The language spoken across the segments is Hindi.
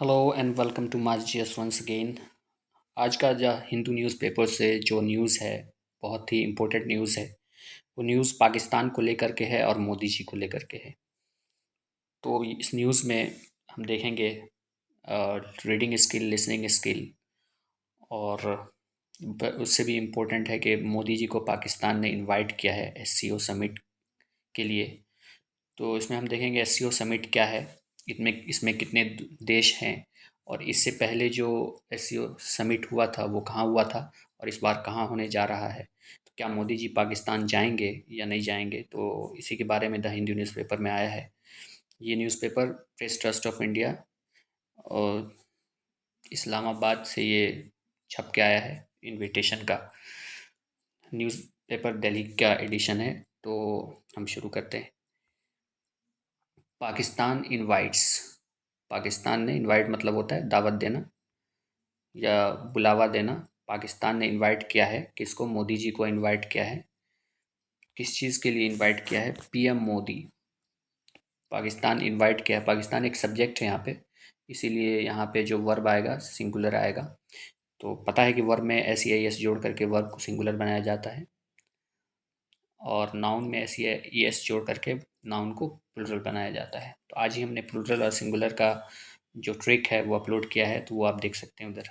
Hello and welcome to my GS once again. आज का जो हिंदू न्यूज़पेपर से जो न्यूज़ है, बहुत ही इम्पोर्टेंट न्यूज़ है। वो न्यूज़ पाकिस्तान को लेकर के है और मोदी जी को लेकर के है। तो इस न्यूज़ में हम देखेंगे रीडिंग स्किल, लिसनिंग स्किल, और उससे भी इम्पोर्टेंट है कि मोदी जी को पाकिस्तान ने इनवाइट किया है एससीओ समिट के लिए। तो इसमें हम देखेंगे एससीओ समिट क्या है, इसमें इसमें कितने देश हैं, और इससे पहले जो एससीओ समिट हुआ था वो कहाँ हुआ था और इस बार कहाँ होने जा रहा है। तो क्या मोदी जी पाकिस्तान जाएंगे या नहीं जाएंगे, तो इसी के बारे में द हिंदू न्यूज़पेपर में आया है। ये newspaper press Trust of India और इस्लामाबाद से ये छप के आया है। इनविटेशन का न्यूज़पेपर दिल्ली का एडिशन है। तो हम शुरू करते हैं। पाकिस्तान इनवाइट्स। पाकिस्तान ने इनवाइट मतलब होता है दावत देना या बुलावा देना। पाकिस्तान ने इनवाइट किया है किसको? मोदी जी को इनवाइट किया है। किस चीज़ के लिए इनवाइट किया है? पीएम मोदी। पाकिस्तान इनवाइट किया है। पाकिस्तान एक सब्जेक्ट है यहाँ पे, इसीलिए यहाँ पे जो वर्ब आएगा सिंगुलर आएगा। तो पता है कि वर्ब में एस ई आई एस जोड़ करके वर्ब को सिंगुलर बनाया जाता है, और नाउन में एस ई एस जोड़ करके नाउन को प्लुरल बनाया जाता है। तो आज ही हमने प्लुरल और सिंगुलर का जो ट्रिक है वो अपलोड किया है, तो वो आप देख सकते हैं उधर।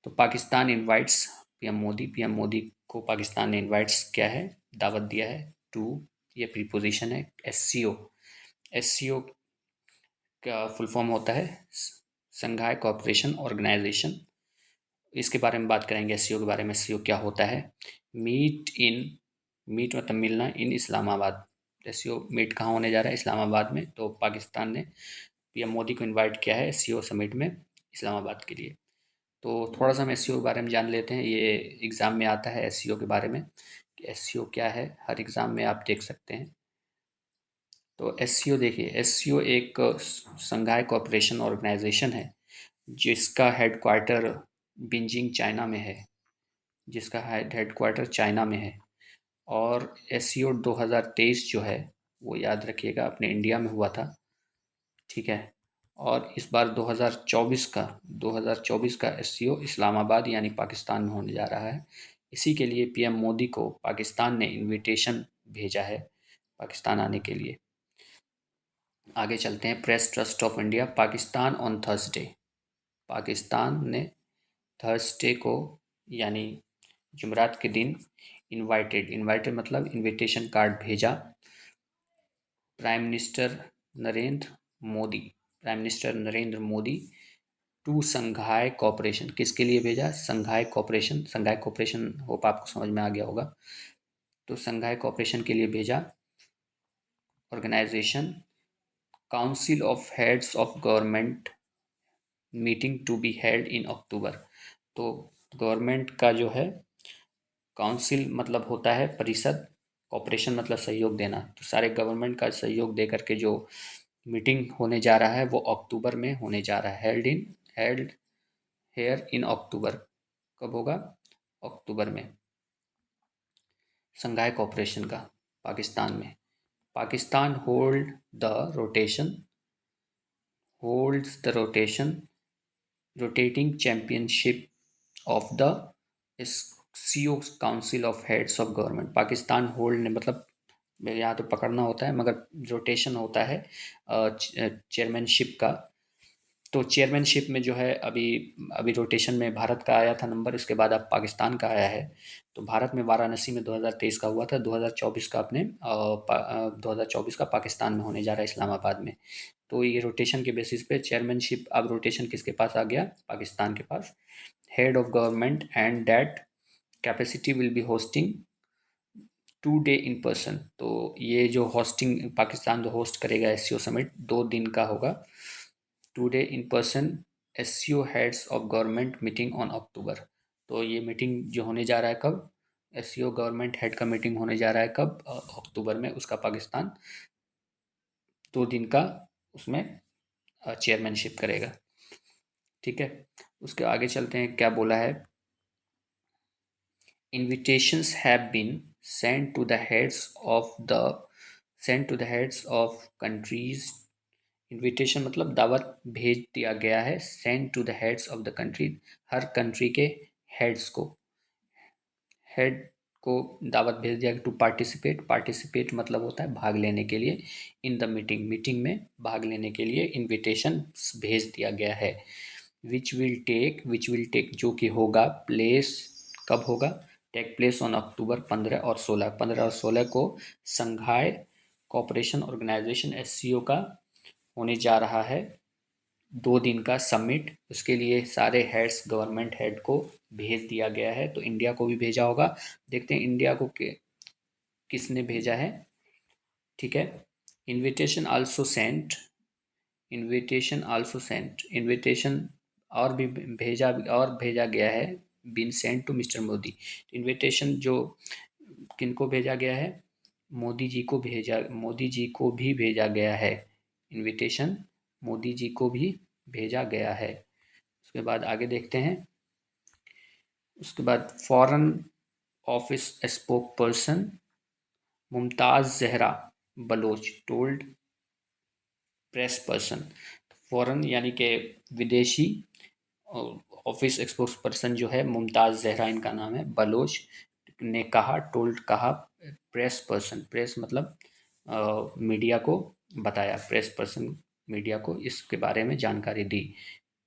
तो पाकिस्तान इनवाइट्स पीएम मोदी को पाकिस्तान ने इनवाइट्स किया है, दावत दिया है टू। ये प्रीपोजिशन है एससीओ। एससीओ का फुल फॉर्म होता है संघाई कोऑपरेशन ऑर्गेनाइजेशन। इसके बारे में बात करेंगे एससीओ के बारे में। एससीओ क्या होता है? मीट इन, मीट मतलब मिलना, इन इस्लामाबाद। एससीओ मीट कहाँ होने जा रहा है? इस्लामाबाद में। तो पाकिस्तान ने पीएम मोदी को इनवाइट किया है एससीओ समिट में इस्लामाबाद के लिए। तो थोड़ा सा हम एससीओ के बारे में जान लेते हैं। ये एग्ज़ाम में आता है एससीओ के बारे में कि एससीओ क्या है, हर एग्ज़ाम में आप देख सकते हैं। तो एससीओ देखिए, एससीओ एक संघाई कोऑपरेशन ऑर्गेनाइजेशन है जिसका हेडक्वार्टर बीजिंग चाइना में है। जिसका हेडक्वार्टर चाइना में है। और एससीओ 2023 जो है वो याद रखिएगा अपने इंडिया में हुआ था। ठीक है। और इस बार 2024 का एससीओ इस्लामाबाद यानी पाकिस्तान में होने जा रहा है। इसी के लिए पीएम मोदी को पाकिस्तान ने इनविटेशन भेजा है पाकिस्तान आने के लिए। आगे चलते हैं। Press Trust of India, Pakistan on Thursday. Pakistan ने थर्सडे को यानी जुमरात के दिन इनवाइटेड, इनवाइटेड मतलब इनविटेशन कार्ड भेजा prime minister Narendra Modi, prime minister Narendra Modi to Shanghai cooperation. किसके लिए भेजा? Shanghai cooperation. Shanghai cooperation hope आपको समझ में आ गया होगा। तो संघाई कॉपरेशन के लिए भेजा organisation council of heads of government meeting to be held in October. तो गवर्नमेंट का जो है, काउंसिल मतलब होता है परिषद, कॉपरेशन मतलब सहयोग देना। तो सारे गवर्नमेंट का सहयोग दे करके जो मीटिंग होने जा रहा है वो अक्टूबर में होने जा रहा है। हेल्ड हेयर इन अक्टूबर। कब होगा? अक्टूबर में। संघाई कॉपरेशन का पाकिस्तान में। Pakistan the rotation holds the rotating championship of the CO council of heads of government. Pakistan hold ने मतलब यहाँ तो पकड़ना होता है, मगर रोटेशन होता है चेयरमैनशिप का। तो चेयरमैनशिप में जो है अभी अभी रोटेशन में भारत का आया था नंबर, इसके बाद अब पाकिस्तान का आया है। तो भारत में वाराणसी में 2023 का हुआ था, 2024 का अपने 2024 का पाकिस्तान में होने जा रहा है इस्लामाबाद में। तो ये रोटेशन के बेसिस पे चेयरमैनशिप, अब रोटेशन किसके पास आ गया? पाकिस्तान के पास। Head of government and that capacity will be hosting 2 day in person. तो ये जो होस्टिंग, पाकिस्तान जो होस्ट करेगा एससीओ समिट, 2 दिन का होगा। 2 day in person SCO heads of government meeting on October. तो ये मीटिंग जो होने जा रहा है कब? एससीओ गवर्नमेंट हेड का मीटिंग होने जा रहा है कब? अक्टूबर में। उसका पाकिस्तान 2 दिन का उसमें चेयरमैनशिप करेगा। ठीक है। उसके आगे चलते हैं, क्या बोला है। Invitations have been sent to the heads of countries invitation मतलब दावत भेज दिया गया है। Send to the heads of the country, हर कंट्री के हेड्स को, हेड को दावत भेज दिया टू पार्टिसिपेट, पार्टिसिपेट मतलब होता है भाग लेने के लिए, इन द मीटिंग, मीटिंग में भाग लेने के लिए इनविटेशन भेज दिया गया है। विच विल टेक जो कि होगा, प्लेस कब होगा, टेक प्लेस ऑन अक्टूबर 15 और 16, 15 और 16 को संघाई कोऑपरेशन ऑर्गेनाइजेशन एससीओ का होने जा रहा है 2 दिन का समिट। उसके लिए सारे हेड्स, गवर्नमेंट हेड को भेज दिया गया है। तो इंडिया को भी भेजा होगा, देखते हैं इंडिया को किसने भेजा है। ठीक है, invitation also sent, invitation also sent, invitation और भी भेजा गया है, been sent to mister Modi. Invitation जो किनको भेजा गया है, मोदी जी को भी भेजा गया है। इनविटेशन मोदी जी को भी भेजा गया है। उसके बाद आगे देखते हैं। उसके बाद foreign office spokesperson Mumtaz Zahra Baloch told press person, foreign यानी कि विदेशी ऑफिस एक्सपोक्स पर्सन जो है मुमताज़ जहरा इनका नाम है, बलोच ने कहा, टोल्ड कहा, प्रेस पर्सन, प्रेस मतलब मीडिया को बताया, प्रेस पर्सन मीडिया को इसके बारे में जानकारी दी,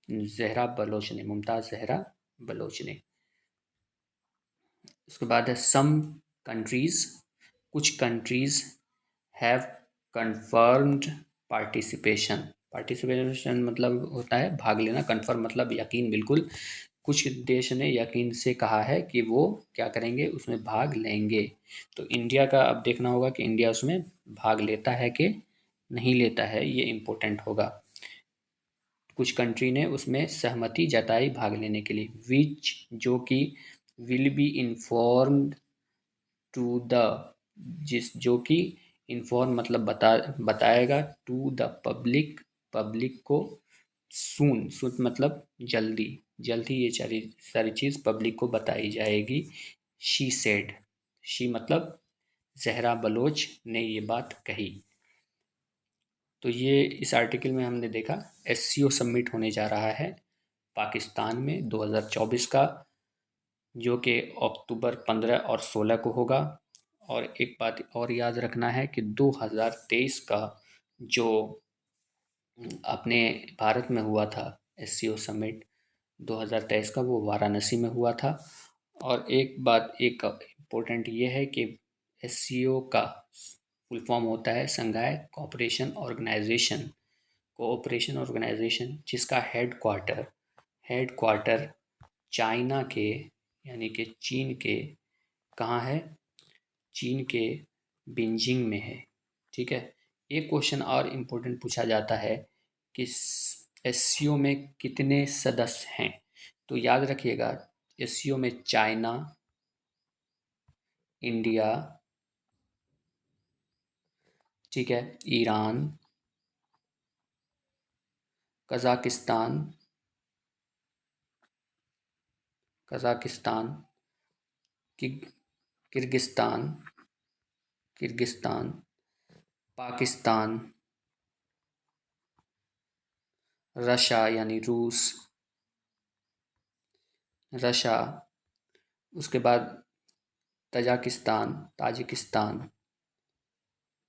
जहरा बलोच ने, मुमताज़ जहरा बलोच ने। उसके बाद है सम कंट्रीज़, कुछ countries have confirmed participation, participation मतलब होता है भाग लेना, कन्फर्म मतलब यकीन बिल्कुल, कुछ देश ने यकीन से कहा है कि वो क्या करेंगे, उसमें भाग लेंगे। तो इंडिया का अब देखना होगा कि इंडिया उसमें भाग लेता है कि नहीं लेता है, ये इम्पोर्टेंट होगा। कुछ कंट्री ने उसमें सहमति जताई भाग लेने के लिए। विच जो कि will be informed to the, जिस जो कि इन्फॉर्म मतलब बताएगा, टू द पब्लिक, पब्लिक को, सून मतलब जल्दी, जल्दी ये सारी चीज़ पब्लिक को बताई जाएगी। शी सेड, शी मतलब जहरा बलोच ने ये बात कही। तो ये इस आर्टिकल में हमने देखा एससीओ समिट होने जा रहा है पाकिस्तान में 2024 का, जो कि अक्टूबर 15 और 16 को होगा। और एक बात और याद रखना है कि 2023 का जो अपने भारत में हुआ था एससीओ समिट 2023 का, वो वाराणसी में हुआ था। और एक बात एक इम्पोर्टेंट ये है कि एससीओ का फुल फॉर्म होता है संघाई कोऑपरेशन ऑर्गेनाइजेशन, कोऑपरेशन ऑर्गेनाइजेशन, जिसका हेड क्वार्टर चाइना के, यानी कि चीन के, कहाँ है, चीन के बीजिंग में है। ठीक है, एक क्वेश्चन और इम्पोर्टेंट पूछा जाता है कि एससीओ में कितने सदस्य हैं। तो याद रखिएगा, एससीओ में चाइना, इंडिया, ठीक है, Iran, Kazakhstan, Kazakhstan, Kyrgyzstan, Kyrgyzstan, Pakistan, Russia यानी रूस, रशिया, उसके बाद तजाकिस्तान, ताजिकिस्तान,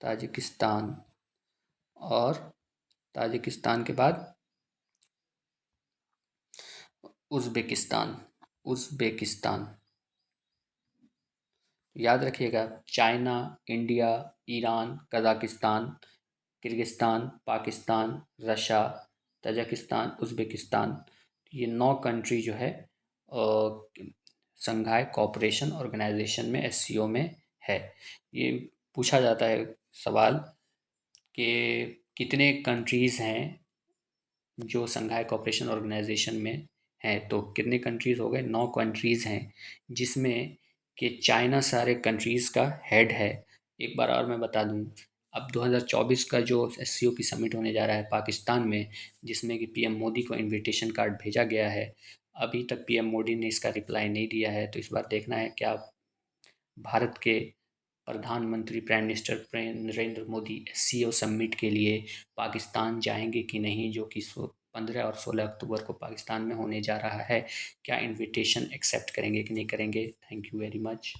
ताजिकिस्तान, और ताजिकिस्तान के बाद उज़्बेकिस्तान, उज़्बेकिस्तान। याद रखिएगा, China, India, Iran, Kazakhstan, Kyrgyzstan, Pakistan, Russia, Tajikistan, Uzbekistan, ये 9 कंट्री जो है संघाई कोऑपरेशन ऑर्गेनाइजेशन में एससीओ में है। ये पूछा जाता है सवाल कि कितने कंट्रीज़ हैं जो संघाई कोऑपरेशन ऑर्गेनाइजेशन में हैं। तो कितने कंट्रीज़ हो गए, 9 कंट्रीज़ हैं, जिसमें कि चाइना सारे कंट्रीज़ का हेड है। एक बार और मैं बता दूं, अब 2024 का जो एससीओ की समिट होने जा रहा है पाकिस्तान में, जिसमें कि पीएम मोदी को इनविटेशन कार्ड भेजा गया है, अभी तक पीएम मोदी ने इसका रिप्लाई नहीं दिया है। तो इस बार देखना है क्या भारत के प्रधानमंत्री prime minister Narendra Modi SCO summit के लिए पाकिस्तान जाएंगे कि नहीं, जो कि 15 और 16 अक्टूबर को पाकिस्तान में होने जा रहा है। क्या इनविटेशन एक्सेप्ट करेंगे कि नहीं करेंगे? Thank you very much.